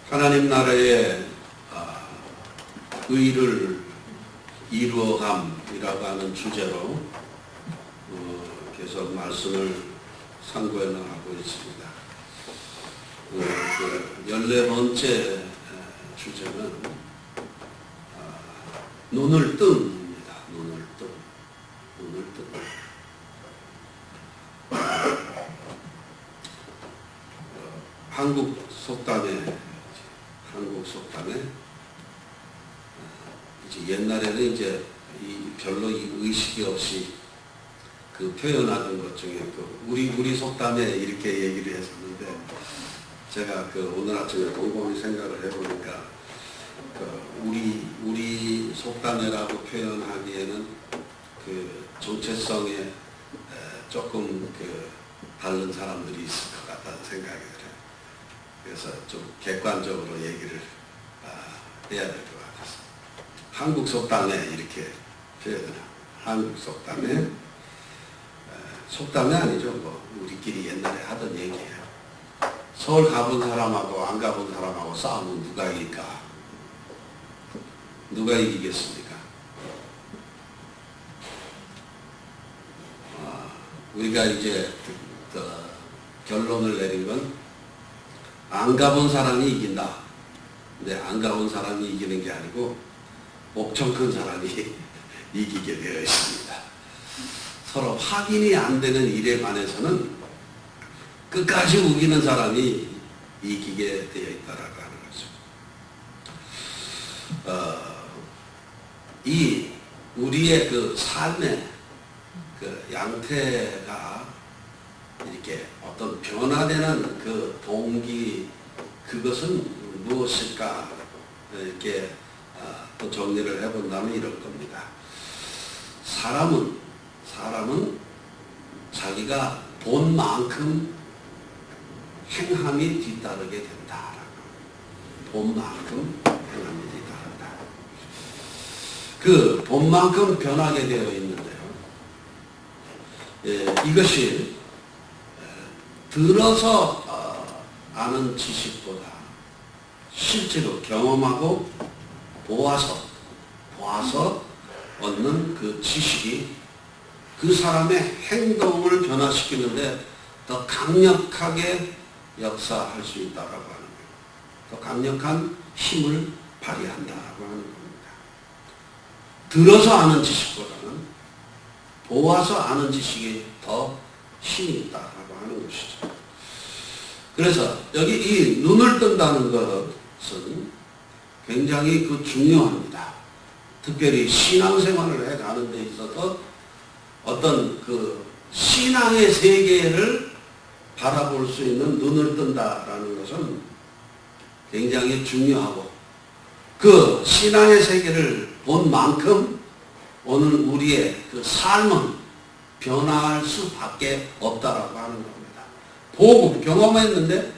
하나님 나라의 의를 이루어감이라고 하는 주제로 계속 말씀을 상고해 나가고 있습니다. 14번째 주제는 눈을 뜸입니다. 눈을 뜸. 눈을 뜸. 한국 속담에 이제 옛날에는 이제 별로 이 의식이 없이 그 표현하던 것 중에 우리 속담에 이렇게 얘기를 했었는데, 제가 오늘 아침에 곰곰이 생각을 해보니까 우리 속담회라고 표현하기에는 정체성에 조금 다른 사람들이 있을 것 같다는 생각이 들어요. 그래서 좀 객관적으로 얘기를 해야 될 것 같아서 한국 속담에 이렇게 표현을 한국 속담에 속담이 아니죠. 우리끼리 옛날에 하던 얘기예요. 서울 가본 사람하고 안 가본 사람하고 싸우면 누가 이길까? 누가 이기겠습니까? 우리가 이제 결론을 내린 건 안 가본 사람이 이긴다. 근데 안 가본 사람이 이기는 게 아니고 목청 큰 사람이 이기게 되어 있습니다. 서로 확인이 안 되는 일에 관해서는 끝까지 우기는 사람이 이기게 되어 있다라고 하는 거죠. 이 우리의 삶의 양태가 이렇게 어떤 변화되는 동기, 그것은 무엇일까? 이렇게 또 정리를 해본다면 이럴 겁니다. 사람은 자기가 본 만큼 행함이 뒤따르게 된다. 본 만큼 행함이 뒤따른다. 본 만큼 변하게 되어 있는데요. 이것이 들어서 아는 지식보다 실제로 경험하고 보아서 얻는 그 지식이 그 사람의 행동을 변화시키는데 더 강력하게 역사할 수 있다라고 하는 거예요. 더 강력한 힘을 발휘한다라고 하는 겁니다. 들어서 아는 지식보다는 보아서 아는 지식이 더 힘이 있다라고 하는 것이죠. 그래서 여기 이 눈을 뜬다는 것은 굉장히 중요합니다. 특별히 신앙생활을 해가는 데 있어서 어떤 신앙의 세계를 바라볼 수 있는 눈을 뜬다라는 것은 굉장히 중요하고, 그 신앙의 세계를 본 만큼 오늘 우리의 삶은 변화할 수밖에 없다라고 하는 겁니다. 보고 경험했는데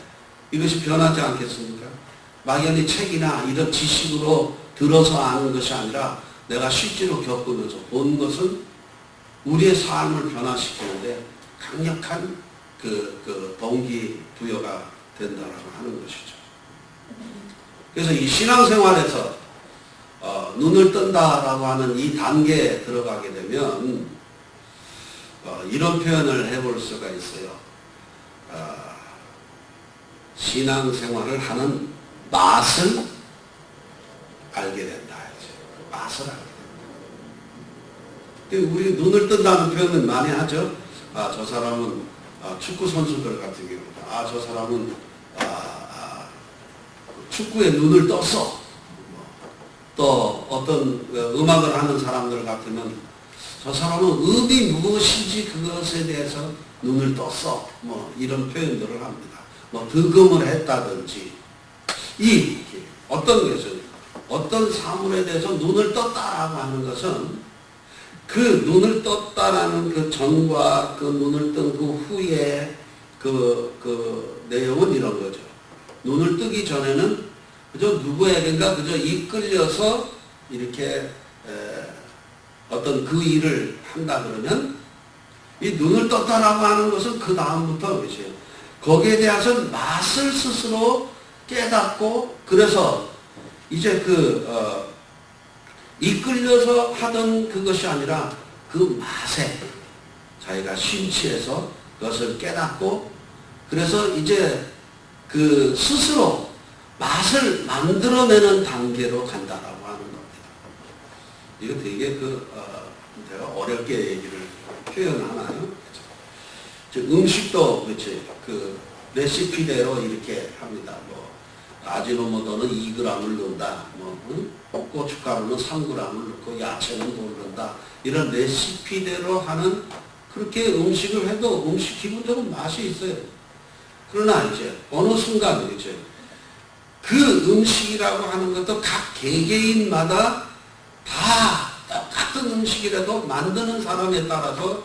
이것이 변하지 않겠습니까? 막연히 책이나 이런 지식으로 들어서 아는 것이 아니라 내가 실제로 겪으면서 본 것은 우리의 삶을 변화시키는데 강력한 동기부여가 된다라고 하는 것이죠. 그래서 이 신앙생활에서 눈을 뜬다라고 하는 이 단계에 들어가게 되면 이런 표현을 해볼 수가 있어요. 신앙생활을 하는 맛을 알게 된다. 맛을 알게 된다. 우리 눈을 뜬다는 표현은 많이 하죠. 저 사람은 축구 선수들 같은 경우, 저 사람은 축구에 눈을 떴어. 또 어떤 음악을 하는 사람들 같으면 저 사람은 음이 무엇인지 그것에 대해서 눈을 떴어. 이런 표현들을 합니다. 득음을 했다든지, 어떤 것은 어떤 사물에 대해서 눈을 떴다라고 하는 것은 그 눈을 떴다라는 전과 눈을 뜬 후에 내용은 이런 거죠. 눈을 뜨기 전에는 그저 누구에겐가 그저 이끌려서 이렇게 어떤 일을 한다 그러면, 이 눈을 떴다라고 하는 것은 그 다음부터 것이에요. 거기에 대해서 맛을 스스로 깨닫고 그래서 이제 이끌려서 하던 그것이 아니라 그 맛에 자기가 심취해서 그것을 깨닫고 그래서 이제 그 스스로 맛을 만들어내는 단계로 간다라고 하는 겁니다. 이거 되게 제가 어렵게 얘기를 표현하나요? 음식도 그렇지. 레시피대로 이렇게 합니다. 아지노모토는 2g을 넣는다. 고춧가루는 3g을 넣고 야채는 모른다. 이런 레시피대로 하는 그렇게 음식을 해도 음식 기본적으로 맛이 있어요. 그러나 이제 어느 순간 이제 그 음식이라고 하는 것도 각 개개인마다 다 똑같은 음식이라도 만드는 사람에 따라서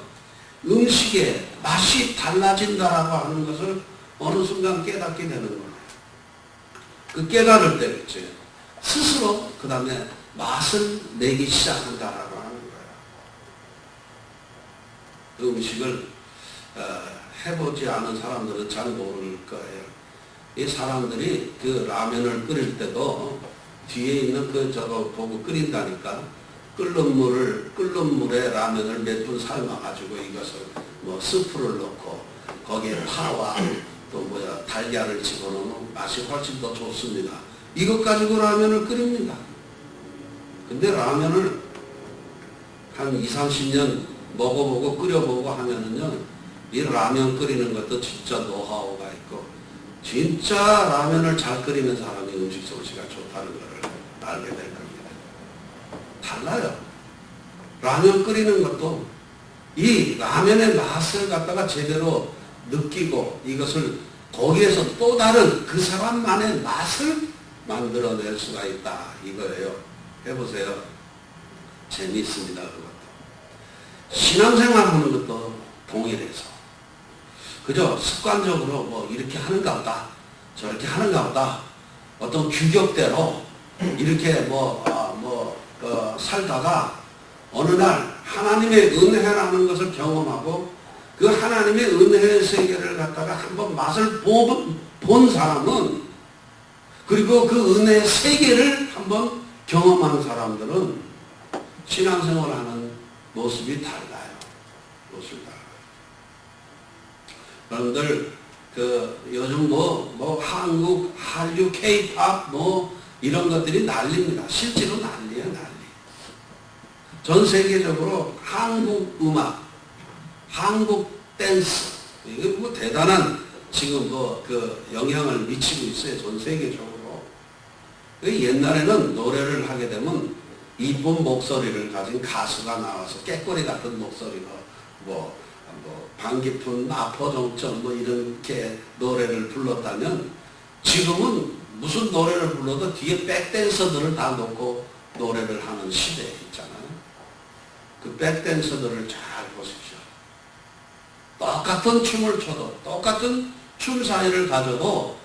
음식의 맛이 달라진다라고 하는 것을 어느 순간 깨닫게 되는 거예요. 그 깨달을 때 그치? 스스로 그 다음에 맛을 내기 시작한다라고 하는 거예요. 그 음식을 해보지 않은 사람들은 잘 모를 거예요. 이 사람들이 그 라면을 끓일 때도 뒤에 있는 저거 보고 끓인다니까 끓는 물에 라면을 몇 분 삶아가지고 이것을 스프를 넣고 거기에 파와 또 달걀을 집어넣으면 맛이 훨씬 더 좋습니다. 이것 가지고 라면을 끓입니다. 근데 라면을 한 20, 30년 먹어보고 끓여보고 하면은요, 이 라면 끓이는 것도 진짜 노하우가 있고, 진짜 라면을 잘 끓이는 사람이 음식 솜씨가 좋다는 것을 알게 될 겁니다. 달라요. 라면 끓이는 것도 이 라면의 맛을 갖다가 제대로 느끼고 이것을 거기에서 또 다른 그 사람만의 맛을 만들어낼 수가 있다 이거예요. 해보세요. 재미있습니다. 그것도. 신앙생활 하는 것도 동일해서 그저 습관적으로 이렇게 하는가 보다 저렇게 하는가 보다 어떤 규격대로 이렇게 살다가 어느 날 하나님의 은혜라는 것을 경험하고 그 하나님의 은혜의 세계를 갖다가 한번 맛을 본 사람은 그리고 그 은혜의 세계를 한번 경험한 사람들은 신앙생활하는 모습이 달라요. 모습이 달라요. 여러분들 요즘 한국, 한류, K-팝 이런 것들이 난립니다. 실제로 난리예요, 난리. 전 세계적으로 한국 음악, 한국 댄스, 이거 대단한 지금 영향을 미치고 있어요. 전 세계적으로. 옛날에는 노래를 하게 되면 이쁜 목소리를 가진 가수가 나와서 깨꼬리 같은 목소리로 방 깊은 아포정점 이렇게 노래를 불렀다면 지금은 무슨 노래를 불러도 뒤에 백댄서들을 다 놓고 노래를 하는 시대에 있잖아요. 그 백댄서들을 잘 보십시오. 똑같은 춤을 춰도 똑같은 춤 사이를 가져도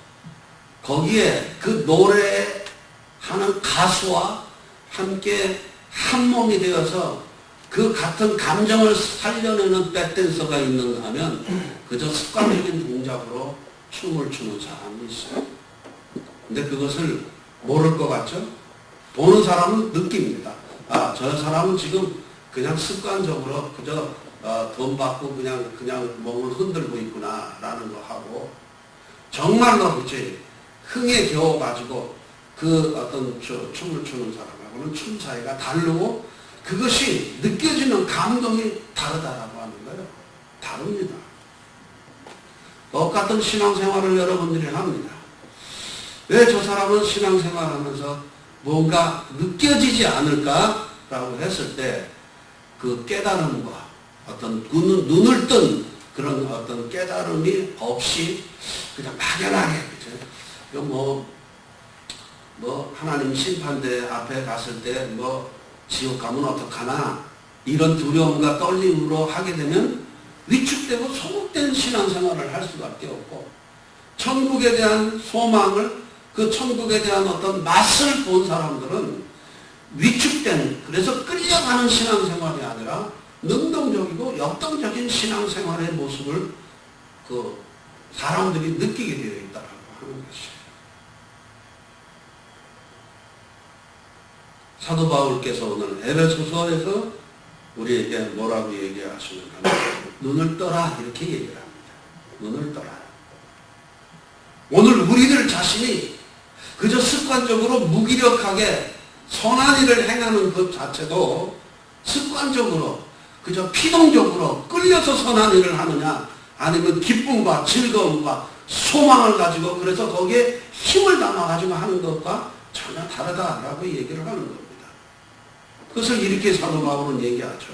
거기에 그 노래하는 가수와 함께 한 몸이 되어서 그 같은 감정을 살려내는 백댄서가 있는가 하면 그저 습관적인 동작으로 춤을 추는 사람이 있어요. 근데 그것을 모를 것 같죠? 보는 사람은 느낍니다. 아, 저 사람은 지금 그냥 습관적으로 그저 돈 받고 그냥 몸을 흔들고 있구나 라는 거 하고 정말로 그치 흥에 겨워가지고 그 어떤 춤을 추는 사람하고는 춤 사이가 다르고 그것이 느껴지는 감동이 다르다라고 하는 거예요. 다릅니다. 똑같은 신앙생활을 여러분들이 합니다. 왜 저 사람은 신앙생활하면서 뭔가 느껴지지 않을까라고 했을 때 그 깨달음과 어떤 눈을 뜬 그런 어떤 깨달음이 없이 그냥 막연하게 그죠? 하나님 심판대 앞에 갔을 때 지옥 가면 어떡하나 이런 두려움과 떨림으로 하게 되면 위축되고 소극된 신앙생활을 할 수밖에 없고 천국에 대한 소망을 그 천국에 대한 어떤 맛을 본 사람들은 위축된 그래서 끌려가는 신앙생활이 아니라 능동적이고 역동적인 신앙생활의 모습을 그 사람들이 느끼게 되어 있다고 하는 것이에요. 사도 바울께서 오늘 에베소서에서 우리에게 뭐라고 얘기하시는가 하면 눈을 떠라 이렇게 얘기를 합니다. 눈을 떠라. 오늘 우리들 자신이 그저 습관적으로 무기력하게 선한 일을 행하는 것 자체도 습관적으로 그저 피동적으로 끌려서 선한 일을 하느냐 아니면 기쁨과 즐거움과 소망을 가지고 그래서 거기에 힘을 담아가지고 하는 것과 전혀 다르다라고 얘기를 하는 겁니다. 그것을 이렇게 사도 바울은 얘기하죠.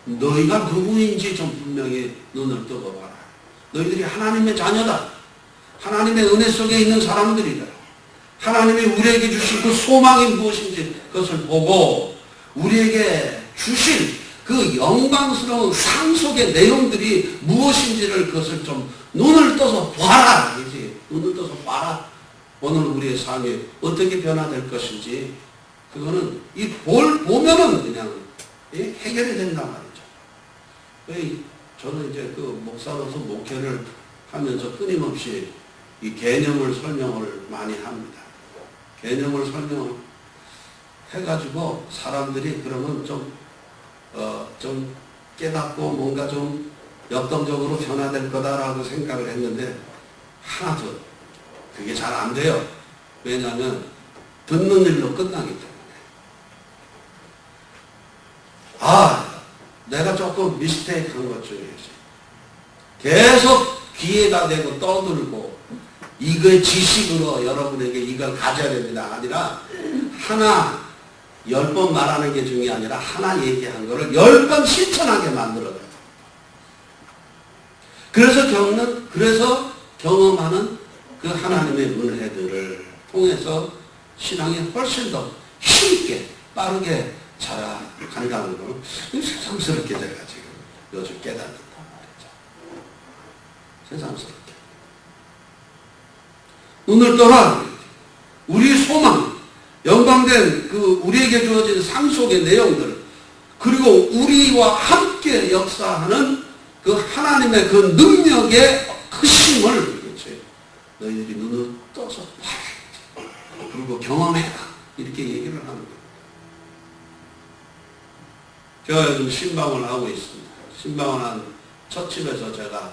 너희가 누구인지 좀 분명히 눈을 뜨고 봐라. 너희들이 하나님의 자녀다. 하나님의 은혜 속에 있는 사람들이다. 하나님이 우리에게 주신 그 소망이 무엇인지 그것을 보고 우리에게 주신 그 영광스러운 상속의 내용들이 무엇인지를 그것을 좀 눈을 떠서 봐라. 이제 눈을 떠서 봐라. 오늘 우리의 삶이 어떻게 변화될 것인지 그거는 이 보면은 그냥 해결이 된단 말이죠. 저는 이제 그 목사로서 목회를 하면서 끊임없이 이 개념을 설명을 많이 합니다. 개념을 설명을 해가지고 사람들이 그러면 좀 깨닫고 뭔가 좀 역동적으로 변화될 거다라고 생각을 했는데 하나도 그게 잘 안 돼요. 왜냐하면 듣는 일로 끝나기 때문에. 내가 조금 미스테이크한 것 중에 계속 귀에다 대고 떠들고 이거의 지식으로 여러분에게 이걸 가져야 됩니다. 아니라 하나 10번 말하는 게 중요한 게 아니라 하나 얘기한 거를 10번 실천하게 만들어요. 그래서 경험하는 그 하나님의 은혜들을 통해서 신앙이 훨씬 더 쉽게 빠르게 자라간다는 걸 새삼스럽게 제가 지금 요즘 깨닫는단 말이죠. 새삼스럽게. 눈을 떠라. 우리 소망, 영광된 그 우리에게 주어진 상속의 내용들, 그리고 우리와 함께 역사하는 그 하나님의 그 능력의 크심을 너희들이 눈을 떠서 봐. 그리고 경험해라. 이렇게 얘기를 하는 거예요. 제가 요즘 신방을 하고 있습니다. 신방을 한 첫 집에서 제가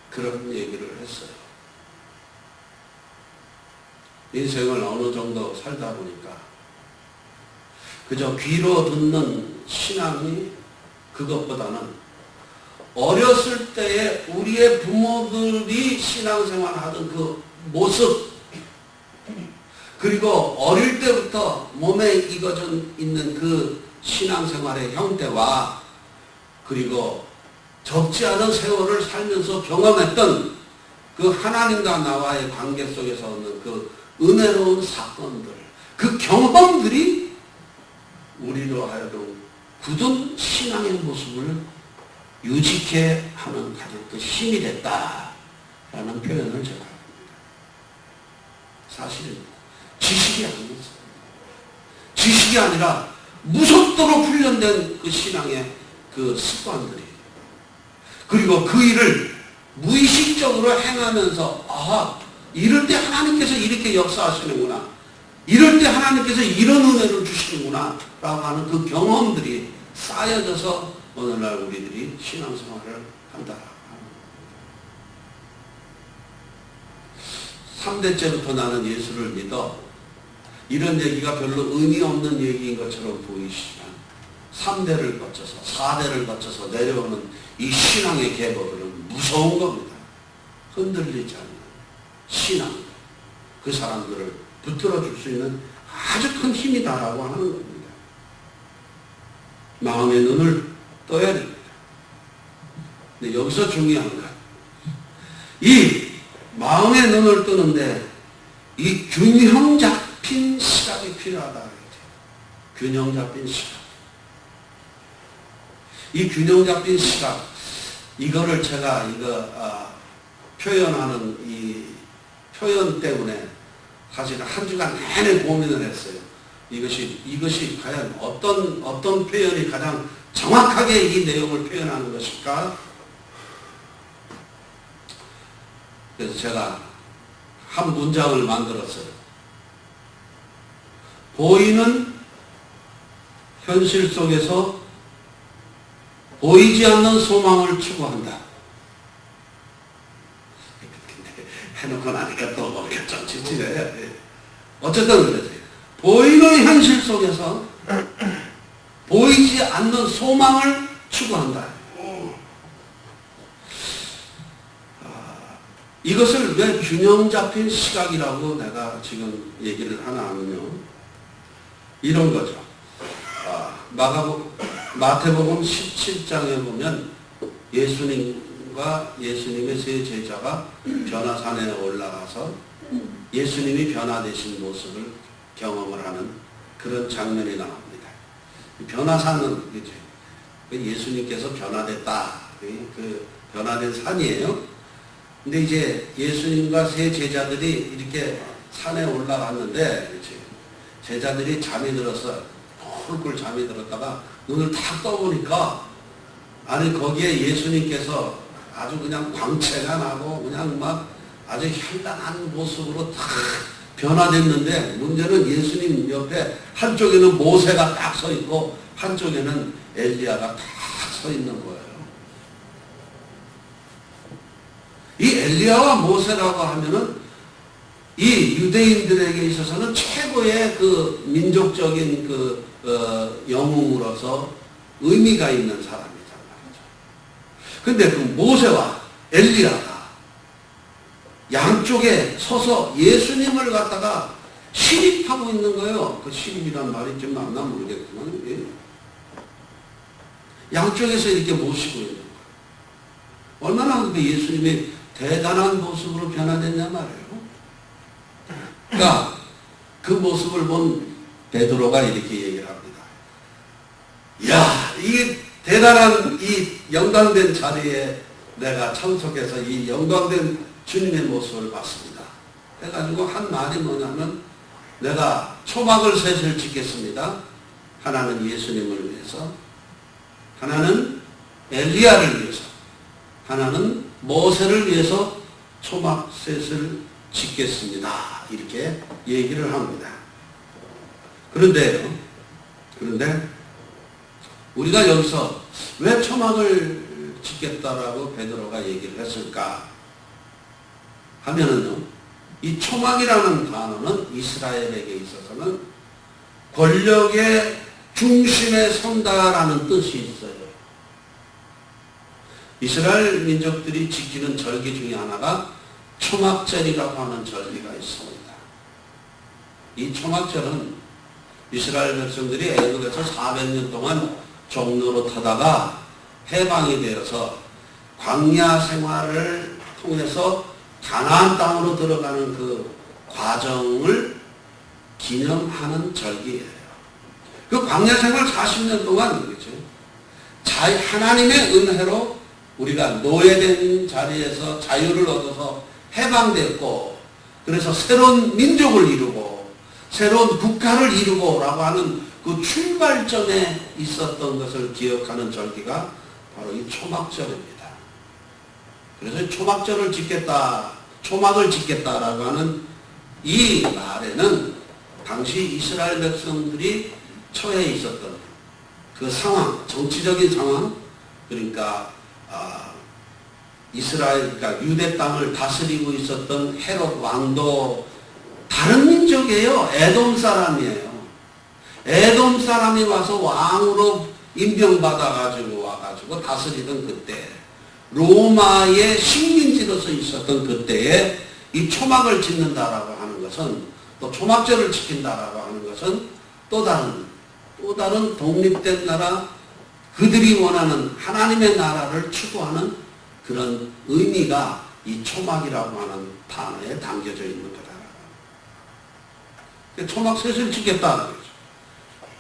그런 얘기를 했어요. 인생을 어느 정도 살다 보니까 그저 귀로 듣는 신앙이 그것보다는 어렸을 때에 우리의 부모들이 신앙생활 하던 그 모습, 그리고 어릴 때부터 몸에 익어져 있는 그 신앙생활의 형태와 그리고 적지 않은 세월을 살면서 경험했던 그 하나님과 나와의 관계 속에서 얻는 그 은혜로운 사건들, 그 경험들이 우리로 하여금 굳은 신앙의 모습을 유지케 하는 가장 그 힘이 됐다라는 표현을 제가 합니다. 사실입니다. 지식이 아니었어요. 지식이 아니라 무섭도록 훈련된 그 신앙의 그 습관들이, 그리고 그 일을 무의식적으로 행하면서 이럴 때 하나님께서 이렇게 역사하시는구나, 이럴 때 하나님께서 이런 은혜를 주시는구나 라고 하는 그 경험들이 쌓여져서 오늘날 우리들이 신앙생활을 한다. 3대째부터 나는 예수를 믿어. 이런 얘기가 별로 의미 없는 얘기인 것처럼 보이시지만 3대를 거쳐서 4대를 거쳐서 내려오는 이 신앙의 계보들은 무서운 겁니다. 흔들리지 않는 신앙, 그 사람들을 붙들어줄 수 있는 아주 큰 힘이다라고 하는 겁니다. 마음의 눈을 떠야 됩니다. 근데 여기서 중요한 건 이 마음의 눈을 뜨는데 이 균형 잡힌 시각이 필요하다. 균형 잡힌 시각. 이 균형 잡힌 시각, 이거를 제가 표현하는 이 표현 때문에 사실 한 주간 내내 고민을 했어요. 이것이 과연 어떤 표현이 가장 정확하게 이 내용을 표현하는 것일까? 그래서 제가 한 문장을 만들었어요. 보이는 현실 속에서 보이지 않는 소망을 추구한다. 해놓고 나니까 또 머리가 좀 찌찌해요. 어쨌든 그러지. 보이는 현실 속에서 보이지 않는 소망을 추구한다. 이것을 왜 균형 잡힌 시각이라고 내가 지금 얘기를 하나 하면요. 이런 거죠. 마태복음 17장에 보면 예수님과 예수님의 세 제자가 변화산에 올라가서 예수님이 변화되신 모습을 경험을 하는 그런 장면이 나옵니다. 변화산은 예수님께서 변화됐다. 그 변화된 산이에요. 근데 이제 예수님과 세 제자들이 이렇게 산에 올라갔는데 제자들이 잠이 들어서 꿀꿀 잠이 들었다가 눈을 탁 떠보니까 아니 거기에 예수님께서 아주 그냥 광채가 나고 그냥 막 아주 현란한 모습으로 탁 변화됐는데 문제는 예수님 옆에 한쪽에는 모세가 딱 서 있고 한쪽에는 엘리야가 딱 서 있는 거예요. 이 엘리야와 모세라고 하면은 이 유대인들에게 있어서는 최고의 그 민족적인 그 영웅으로서 의미가 있는 사람이란 말이죠. 근데 그 모세와 엘리야가 양쪽에 서서 예수님을 갖다가 시립하고 있는 거예요. 그 시립이란 말이 좀 맞나 모르겠지만 양쪽에서 이렇게 모시고 있는 거예요. 얼마나 근데 예수님이 대단한 모습으로 변화됐냐 말이에요. 그러니까 그 모습을 본 베드로가 이렇게 얘기를 합니다. 야, 이 대단한 이 영광된 자리에 내가 참석해서 이 영광된 주님의 모습을 봤습니다. 해가지고 한 말이 뭐냐면 내가 초막을 셋을 짓겠습니다. 하나는 예수님을 위해서, 하나는 엘리야를 위해서, 하나는 모세를 위해서 초막 셋을 짓겠습니다. 이렇게 얘기를 합니다. 그런데 우리가 여기서 왜 초막을 짓겠다라고 베드로가 얘기를 했을까 하면은요, 이 초막이라는 단어는 이스라엘에게 있어서는 권력의 중심에 선다라는 뜻이 있어요. 이스라엘 민족들이 지키는 절기 중에 하나가 초막절이라고 하는 절기가 있습니다. 이 초막절은 이스라엘 백성들이 애굽에서 400년 동안 종로로 타다가 해방이 되어서 광야 생활을 통해서 가나안 땅으로 들어가는 그 과정을 기념하는 절기예요. 그 광야 생활 40년 동안 그렇죠? 하나님의 은혜로 우리가 노예된 자리에서 자유를 얻어서 해방됐고, 그래서 새로운 민족을 이루고 새로운 국가를 이루고 라고 하는 그 출발점에 있었던 것을 기억하는 절기가 바로 이 초막절입니다. 그래서 초막절을 짓겠다, 초막을 짓겠다라고 하는 이 말에는 당시 이스라엘 백성들이 처해 있었던 그 상황, 정치적인 상황, 그러니까 이스라엘, 그러니까 유대 땅을 다스리고 있었던 헤롯 왕도 다른 민족이에요. 에돔 사람이에요. 에돔 사람이 와서 왕으로 임명받아가지고 와가지고 다스리던 그때, 로마의 식민지로서 있었던 그때에 이 초막을 짓는다라고 하는 것은, 또 초막절을 지킨다라고 하는 것은 또 다른 독립된 나라, 그들이 원하는 하나님의 나라를 추구하는 그런 의미가 이 초막이라고 하는 단어에 담겨져 있는 거다. 초막셋을 짓겠다는 거죠.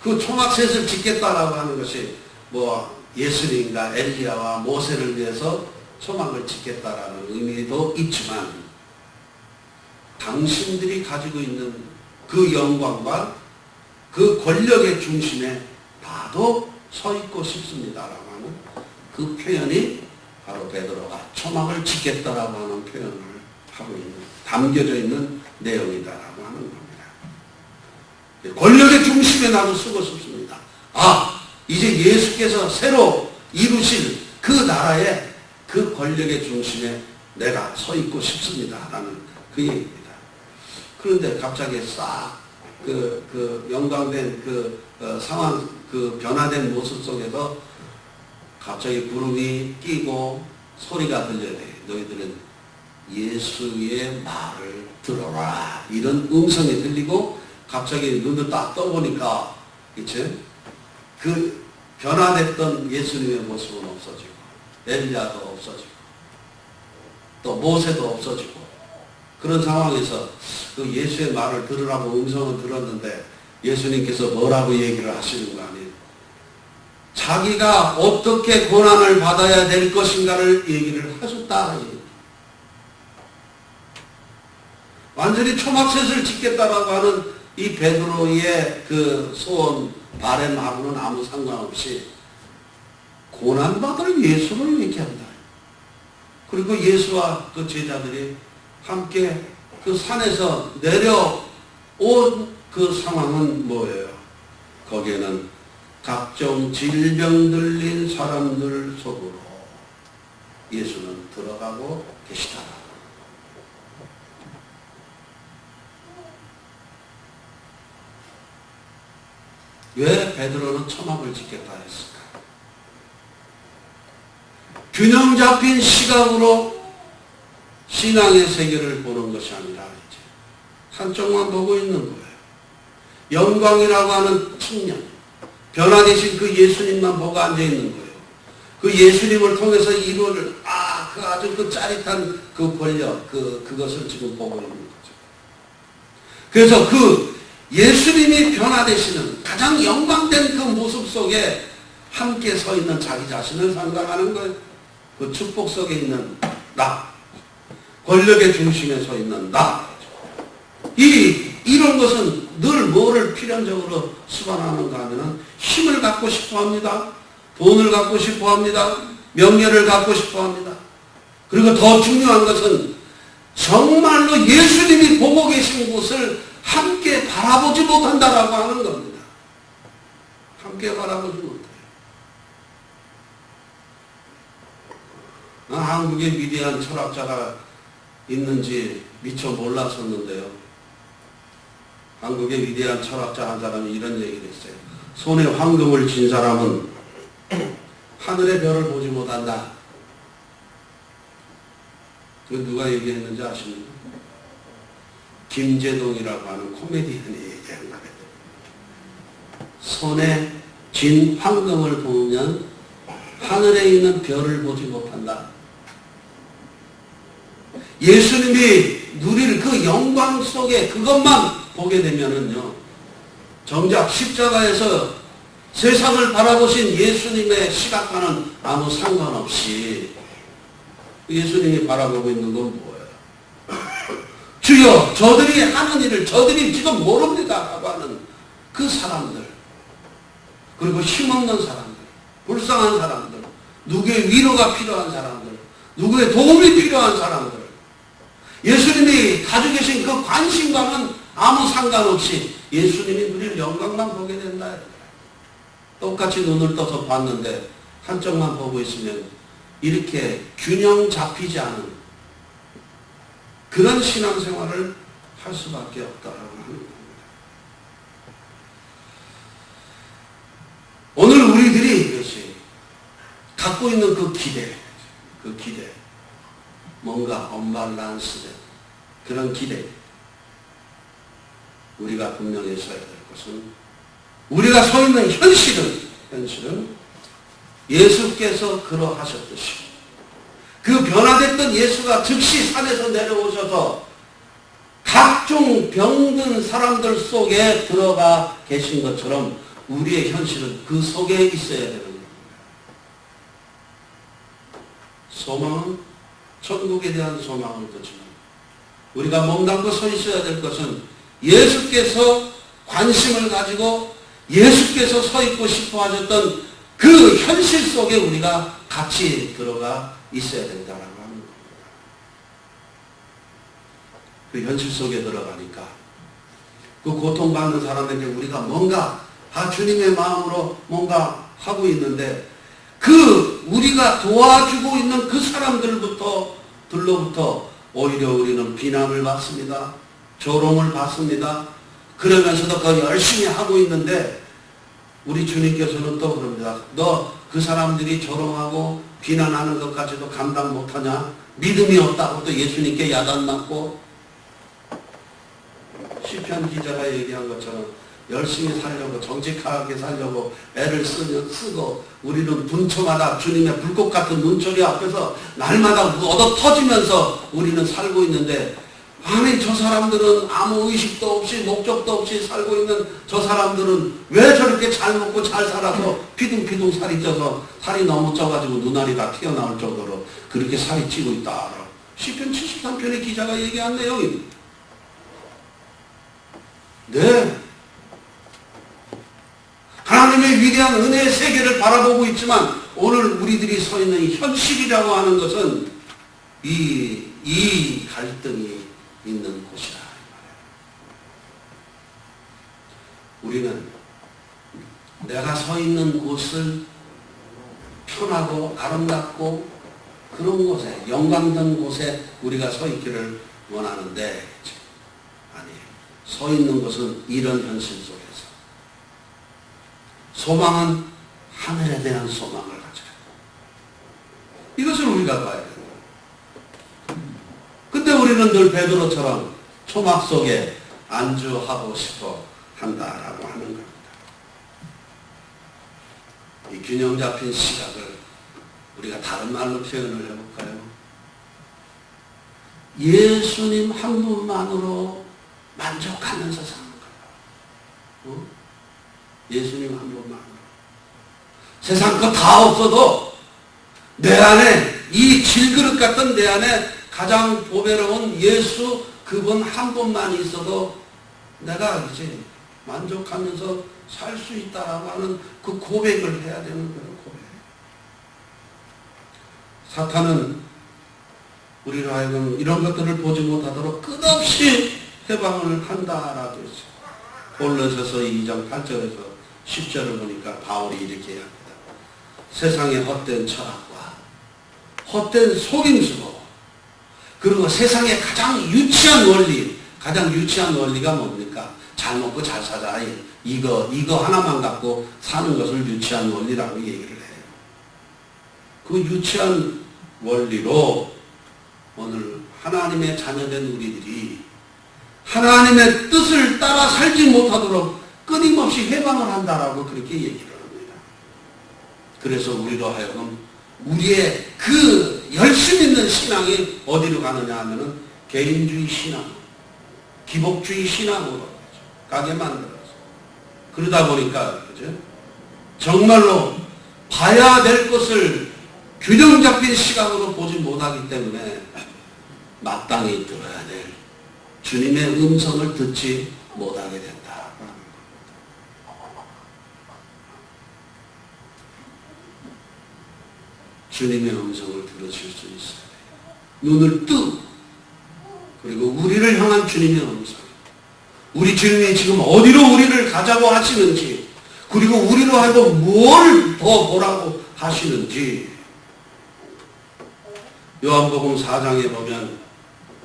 그 초막셋을 짓겠다라고 하는 것이 뭐 예수님과 엘리야와 모세를 위해서 초막을 짓겠다라는 의미도 있지만, 당신들이 가지고 있는 그 영광과 그 권력의 중심에 나도 서 있고 싶습니다라고 하는 그 표현이 바로 베드로가 초막을 짓겠다라고 하는 표현을 하고 있는, 담겨져 있는 내용이다라고 하는 겁니다. 권력의 중심에 나도 서고 싶습니다. 이제 예수께서 새로 이루실 그 나라의 그 권력의 중심에 내가 서 있고 싶습니다. 라는 그 얘기입니다. 그런데 갑자기 싹 영광된 상황, 변화된 모습 속에서 갑자기 구름이 끼고 소리가 들려야 돼. 너희들은 예수의 말을 들어라. 이런 음성이 들리고 갑자기 눈을 딱 떠보니까, 그치? 그 변화됐던 예수님의 모습은 없어지고, 엘리야도 없어지고, 또 모세도 없어지고, 그런 상황에서 그 예수의 말을 들으라고 음성을 들었는데 예수님께서 뭐라고 얘기를 하시는 거 아니에요? 자기가 어떻게 고난을 받아야 될 것인가를 얘기를 하셨다. 완전히 초막셋을 짓겠다라고 하는 이 베드로의 그 소원, 바램하고는 아무 상관없이 고난받을 예수를 얘기한다. 그리고 예수와 그 제자들이 함께 그 산에서 내려온 그 상황은 뭐예요? 거기에는 각종 질병 들린 사람들 속으로 예수는 들어가고 계시다. 왜 베드로는 초막을 짓겠다 했을까? 균형 잡힌 시각으로 신앙의 세계를 보는 것이 아니라 이제 한쪽만 보고 있는 거예요. 영광이라고 하는 측면, 변화되신 그 예수님만 보고 앉아 있는 거예요. 그 예수님을 통해서 이루어질 그 아주 그 짜릿한 그 권력, 그것을 지금 보고 있는 거죠. 그래서 그 예수님이 변화되시는 가장 영광된 그 모습 속에 함께 서 있는 자기 자신을 상상하는 거예요. 그 축복 속에 있는 나, 권력의 중심에 서 있는 나. 이런 것은 늘 뭐를 필연적으로 수반하는가 하면은 힘을 갖고 싶어 합니다. 돈을 갖고 싶어 합니다. 명예를 갖고 싶어 합니다. 그리고 더 중요한 것은 정말로 예수님이 보고 계신 곳을 함께 바라보지 못한다라고 하는 겁니다. 함께 바라보지 못해요. 한국에 위대한 철학자가 있는지 미처 몰랐었는데요. 한국의 위대한 철학자 한 사람이 이런 얘기를 했어요. 손에 황금을 쥔 사람은 하늘의 별을 보지 못한다. 그 누가 얘기했는지 아십니까? 김재동이라고 하는 코미디언이 얘기한 거예요. 손에 쥔 황금을 보면 하늘에 있는 별을 보지 못한다. 예수님이 누릴 그 영광 속에 그것만 보게 되면은요, 정작 십자가에서 세상을 바라보신 예수님의 시각과는 아무 상관없이 예수님이 바라보고 있는 건 뭐예요? 주여, 저들이 하는 일을 저들이 지금 모릅니다 라고 하는 그 사람들, 그리고 힘없는 사람들, 불쌍한 사람들, 누구의 위로가 필요한 사람들, 누구의 도움이 필요한 사람들, 예수님이 가지고 계신 그 관심과는 아무 상관없이 예수님이 누릴 영광만 보게 된다. 똑같이 눈을 떠서 봤는데 한쪽만 보고 있으면 이렇게 균형 잡히지 않은 그런 신앙생활을 할 수밖에 없다라고 하는 겁니다. 오늘 우리들이 이것이 갖고 있는 그 기대, 뭔가 언밸런스된 그런 기대, 우리가 분명히 써야 될 것은, 우리가 서 있는 현실은 예수께서 그러하셨듯이 그 변화됐던 예수가 즉시 산에서 내려오셔서 각종 병든 사람들 속에 들어가 계신 것처럼 우리의 현실은 그 속에 있어야 되는 겁니다. 소망은 천국에 대한 소망을 듣지만 우리가 몸담고 서 있어야 될 것은 예수께서 관심을 가지고 예수께서 서 있고 싶어 하셨던 그 현실 속에 우리가 같이 들어가 있어야 된다라고 하는 겁니다. 그 현실 속에 들어가니까 그 고통받는 사람에게 우리가 뭔가 다 주님의 마음으로 뭔가 하고 있는데 그 우리가 도와주고 있는 그 사람들로부터 오히려 우리는 비난을 받습니다. 조롱을 받습니다. 그러면서도 그 열심히 하고 있는데 우리 주님께서는 또 그럽니다. 너 그 사람들이 조롱하고 비난하는 것까지도 감당 못하냐? 믿음이 없다고 또 예수님께 야단맞고 시편 기자가 얘기한 것처럼 열심히 살려고 정직하게 살려고 애를 쓰고 우리는 분초마다 주님의 불꽃 같은 눈초리 앞에서 날마다 얻어 터지면서 우리는 살고 있는데 아니 저 사람들은 아무 의식도 없이 목적도 없이 살고 있는 저 사람들은 왜 저렇게 잘 먹고 잘 살아서 피둥피둥 살이 쪄서 살이 너무 쪄가지고 눈알이 다 튀어나올 정도로 그렇게 살이 찌고 있다. 시편 73편의 기자가 얘기한 내용입니다. 네. 하나님의 위대한 은혜의 세계를 바라보고 있지만 오늘 우리들이 서 있는 현실이라고 하는 것은 이 갈등이 있는 곳이다. 우리는 내가 서 있는 곳을 편하고 아름답고 그런 곳에 영광된 곳에 우리가 서 있기를 원하는데 아니 서 있는 것은 이런 현실 속에서 소망은 하늘에 대한 소망을 가져야 돼. 이것을 우리가 봐야 돼요. 근데 우리는 늘 베드로처럼 초막 속에 안주하고 싶어 한다라고 하는 겁니다. 이 균형 잡힌 시각을 우리가 다른 말로 표현을 해볼까요? 예수님 한 분만으로 만족하면서 사는 거예요. 예수님 한 분만으로. 세상 거 다 없어도 내 안에 이 질그릇 같은 내 안에 가장 보배로운 예수 그분 한 분만 있어도 내가 이제 만족하면서 살 수 있다라고 하는 그 고백을 해야 되는 거예요. 고백. 사탄은 우리로 하여금 이런 것들을 보지 못하도록 끝없이 해방을 한다라고 했어요. 골로새서 2장 8절에서 10절을 보니까 바울이 이렇게 합니다. 세상의 헛된 철학과 헛된 속임수로 그리고 세상의 가장 유치한 원리가 뭡니까? 잘 먹고 잘 사자. 이거 하나만 갖고 사는 것을 유치한 원리라고 얘기를 해요. 그 유치한 원리로 오늘 하나님의 자녀된 우리들이 하나님의 뜻을 따라 살지 못하도록 끊임없이 해방을 한다라고 그렇게 얘기를 합니다. 그래서 우리로 하여금 우리의 그 열심 있는 신앙이 어디로 가느냐 하면은 개인주의 신앙, 기복주의 신앙으로 가게 만들어서 그러다 보니까 그죠? 정말로 봐야 될 것을 균형 잡힌 시각으로 보지 못하기 때문에 마땅히 들어야 될 주님의 음성을 듣지 못하게 된다. 주님의 음성을 들으실 수 있어요. 눈을 뜨고 그리고 우리를 향한 주님의 음성, 우리 주님이 지금 어디로 우리를 가자고 하시는지 그리고 우리로 하여금 뭘 더 보라고 하시는지 요한복음 4장에 보면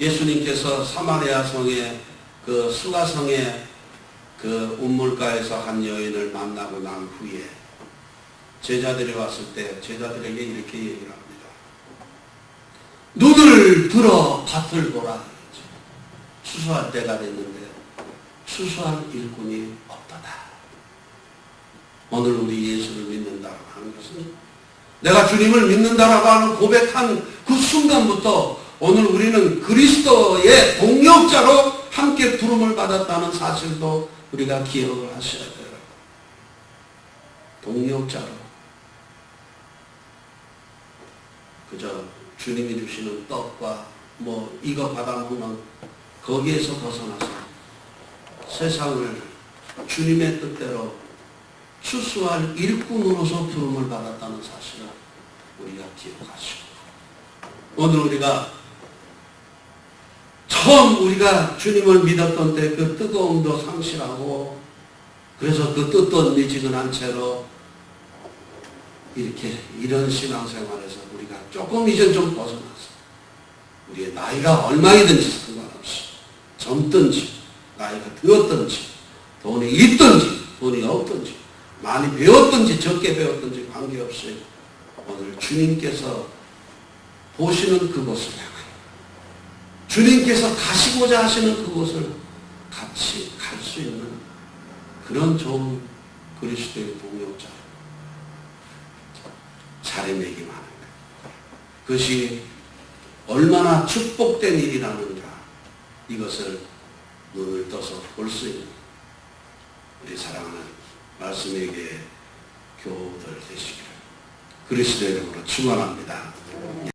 예수님께서 사마리아 성의 그 수가성의 그 운물가에서 한 여인을 만나고 난 후에 제자들이 왔을 때 제자들에게 이렇게 얘기를 합니다. 눈을 들어 밭을 보라. 추수할 때가 됐는데 추수할 일꾼이 없도다. 오늘 우리 예수를 믿는다고 하는 것은 내가 주님을 믿는다라고 하는 고백한 그 순간부터 오늘 우리는 그리스도의 동역자로 함께 부름을 받았다는 사실도 우리가 기억을 하셔야 돼요. 동역자로. 그저 주님이 주시는 떡과 뭐 이거 받아먹는 거기에서 벗어나서 세상을 주님의 뜻대로 추수할 일꾼으로서 부름을 받았다는 사실을 우리가 기억하시고 오늘 우리가 처음 우리가 주님을 믿었던 때 그 뜨거움도 상실하고 그래서 그 뜻도 미지근한 채로 이렇게 이런 신앙생활에서 우리가 조금 이제 좀 벗어나서 우리의 나이가 얼마이든지 상관없이 젊든지 나이가 되었든지 돈이 있든지 돈이 없든지 많이 배웠든지 적게 배웠든지 관계없이 오늘 주님께서 보시는 그곳을 향하여 주님께서 가시고자 하시는 그곳을 같이 갈 수 있는 그런 좋은 그리스도의 동역자 자리매김하는 것. 그것이 얼마나 축복된 일이라는가 이것을 눈을 떠서 볼 수 있는 우리 사랑하는 말씀에게 교우들 되시기를 그리스도의 이름으로 축원합니다.